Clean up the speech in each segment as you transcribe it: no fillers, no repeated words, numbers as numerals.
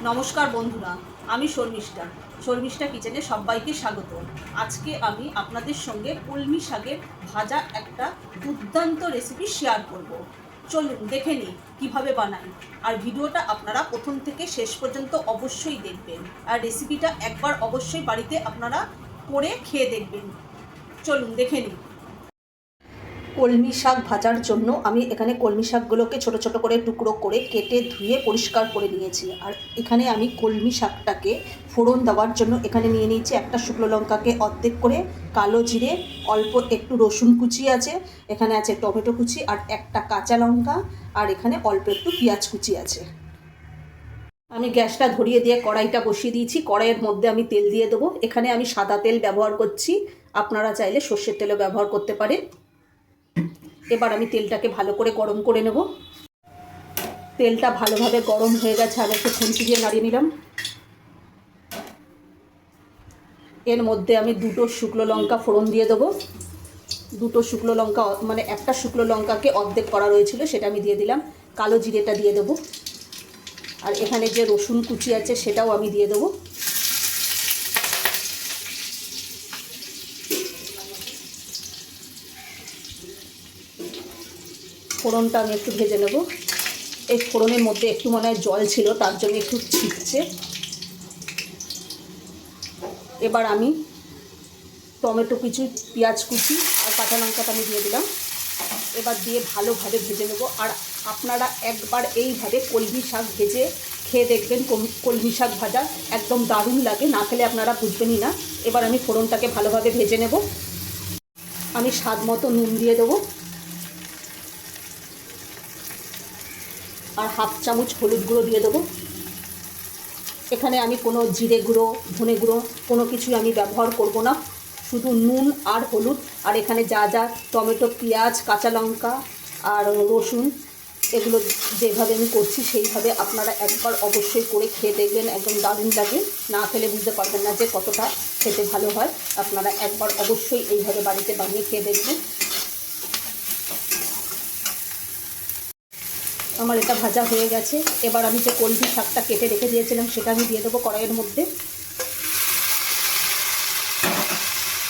নমস্কার বন্ধুরা, আমি শর্মিষ্ঠা কিচেনে সবাইকে স্বাগত। আজকে আমি আপনাদের সঙ্গে কলমি শাকের ভাজা একটা দুর্দান্ত রেসিপি শেয়ার করব। চলুন দেখে নিই কীভাবে বানাই। আর ভিডিওটা আপনারা প্রথম থেকে শেষ পর্যন্ত অবশ্যই দেখবেন, আর রেসিপিটা একবার অবশ্যই বাড়িতে আপনারা করে খেয়ে দেখবেন। চলুন দেখে নিই। কলমি শাক ভাজার জন্য আমি এখানে কলমি শাকগুলোকে ছোট ছোট করে টুকরো করে কেটে ধুয়ে পরিষ্কার করে নিয়েছি। আর এখানে আমি কলমি শাকটাকে ফোড়ন দেওয়ার জন্য এখানে নিয়ে নিয়েছি একটা শুকনো লঙ্কাকে অর্ধেক করে, কালো জিরে, অল্প একটু রসুন কুচি আছে, এখানে আছে টমেটো কুচি আর একটা কাঁচা লঙ্কা, আর এখানে অল্প একটু পেঁয়াজ কুচি আছে। আমি গ্যাসটা ধরিয়ে দিয়ে কড়াইটা বসিয়ে দিয়েছি। কড়াইয়ের মধ্যে আমি তেল দিয়ে দেবো। এখানে আমি সাদা তেল ব্যবহার করছি, আপনারা চাইলে সর্ষের তেলও ব্যবহার করতে পারেন। এবার আমি তেলটাকে ভালো করে গরম করে নেব। তেলটা ভালোভাবে গরম হয়ে গেছে, আমি একটু খুন্তি দিয়ে নাড়িয়ে নিলাম। এর মধ্যে আমি দুটো শুকনো লঙ্কা ফোড়ন দিয়ে দেবো। দুটো শুকনো লঙ্কা মানে একটা শুকনো লঙ্কাকে অর্ধেক করা রয়েছিল সেটা আমি দিয়ে দিলাম। কালো জিরেটা দিয়ে দেবো, আর এখানে যে রসুন কুচি আছে সেটাও আমি দিয়ে দেবো। ফোড়নটা আমি একটু ভেজে নেব। এই ফোড়নের মধ্যে একটু মনে হয় জল ছিল, তার জন্য একটু ছিটছে। এবার আমি টমেটো কুচি, পেঁয়াজ কুচি আর কাঁচা লঙ্কাটা আমি দিয়ে দিলাম। এবার দিয়ে ভালোভাবে ভেজে নেব। আর আপনারা একবার এইভাবে কলমি শাক ভেজে খেয়ে দেখবেন। কলমি শাক ভাজা একদম দারুণ লাগে, না খেলে আপনারা বুঝবেনই না। এবার আমি ফোড়নটাকে ভালোভাবে ভেজে নেব। আমি স্বাদ মতো নুন দিয়ে দেবো, আর হাফ চামচ হলুদ গুঁড়ো দিয়ে দেবো। এখানে আমি কোনো জিরে গুঁড়ো, ধনে গুঁড়ো কোনো কিছুই আমি ব্যবহার করব না, শুধু নুন আর হলুদ। আর এখানে যা যা টমেটো, পেঁয়াজ, কাঁচা লঙ্কা আর রসুন এগুলো যেভাবে আমি করছি সেইভাবে আপনারা একবার অবশ্যই করে খেয়ে দেখবেন, একদম দারুণ লাগে। না খেলে বুঝতে পারবেন না যে কতটা খেতে ভালো হয়। আপনারা একবার অবশ্যই এইভাবে বাড়িতে বানিয়ে খেয়ে দেখবেন। আমার এটা ভাজা হয়ে গেছে। এবার আমি যে কলমি শাকটা কেটে রেখে দিয়েছিলাম সেটা আমি দিয়ে দেবো কড়াইয়ের মধ্যে।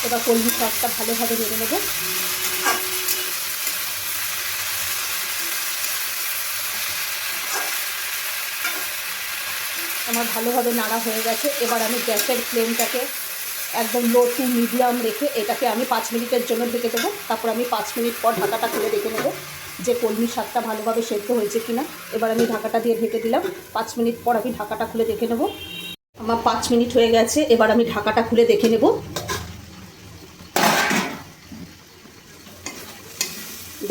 এবার কলমি শাকটা ভালোভাবে নেড়ে নেব। আমার ভালোভাবে নাড়া হয়ে গেছে। এবার আমি গ্যাসের ফ্লেমটাকে একদম লো টু মিডিয়াম রেখে এটাকে আমি 5 মিনিটের জন্য ঢেকে দেবো। তারপর আমি 5 মিনিট পর ঢাকাটা খুলে দেখে নেব যে কলমি শাকটা ভালোভাবে সেদ্ধ হয়েছে কিনা। এবার আমি ঢাকাটা দিয়ে ঢেকে দিলাম। 5 মিনিট পর আমি ঢাকাটা খুলে দেখে নেব। আমার 5 মিনিট হয়ে গেছে। এবার আমি ঢাকাটা খুলে দেখে নেব।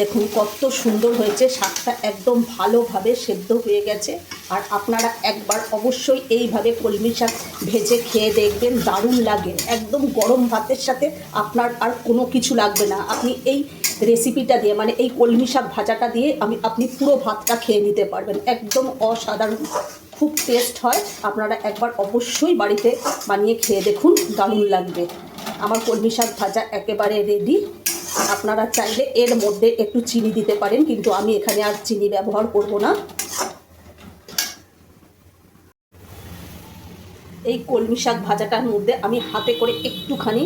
দেখুন কত সুন্দর হয়েছে, শাকটা একদম ভালোভাবে সেদ্ধ হয়ে গেছে। আর আপনারা একবার অবশ্যই এইভাবে কলমি শাক ভেজে খেয়ে দেখবেন, দারুণ লাগে। একদম গরম ভাতের সাথে আপনার আর কোনো কিছু লাগবে না। আপনি এই রেসিপিটা দিয়ে মানে এই কলমি শাক ভাজাটা দিয়ে আপনি পুরো ভাতটা খেয়ে নিতে পারবেন। একদম অসাধারণ, খুব টেস্ট হয়। আপনারা একবার অবশ্যই বাড়িতে বানিয়ে খেয়ে দেখুন, দারুণ লাগবে। আমার কলমি শাক ভাজা একেবারে রেডি। আপনারা চাইলে এর মধ্যে একটু চিনি দিতে পারেন, কিন্তু আমি এখানে আর চিনি ব্যবহার করব না। এই কলমি শাক ভাজাটার মধ্যে আমি হাতে করে একটুখানি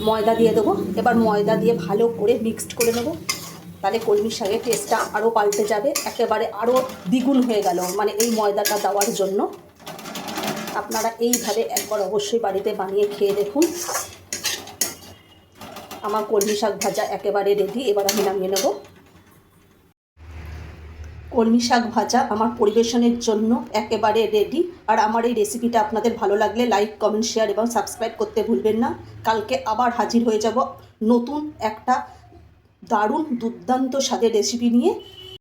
ময়দা দিয়ে দেবো। এবার ময়দা দিয়ে ভালো করে মিক্সড করে নেব, তাহলে কলমি শাকের টেস্টটা আরও পাল্টে যাবে, একেবারে আরও দ্বিগুণ হয়ে গেল মানে এই ময়দাটা দেওয়ার জন্য। আপনারা এইভাবে একবার অবশ্যই বাড়িতে বানিয়ে খেয়ে দেখুন। আমার কলমি শাক ভাজা একেবারে রেডি। এবার আমি নামিয়ে নেব। কলমি শাক ভাজা আমার পরিবেশনের জন্য একেবারে রেডি। আর আমার এই রেসিপিটা আপনাদের ভালো লাগলে লাইক, কমেন্ট, শেয়ার এবং সাবস্ক্রাইব করতে ভুলবেন না। কালকে আবার হাজির হয়ে যাব নতুন একটা দারুণ দুর্দান্ত স্বাদের রেসিপি নিয়ে।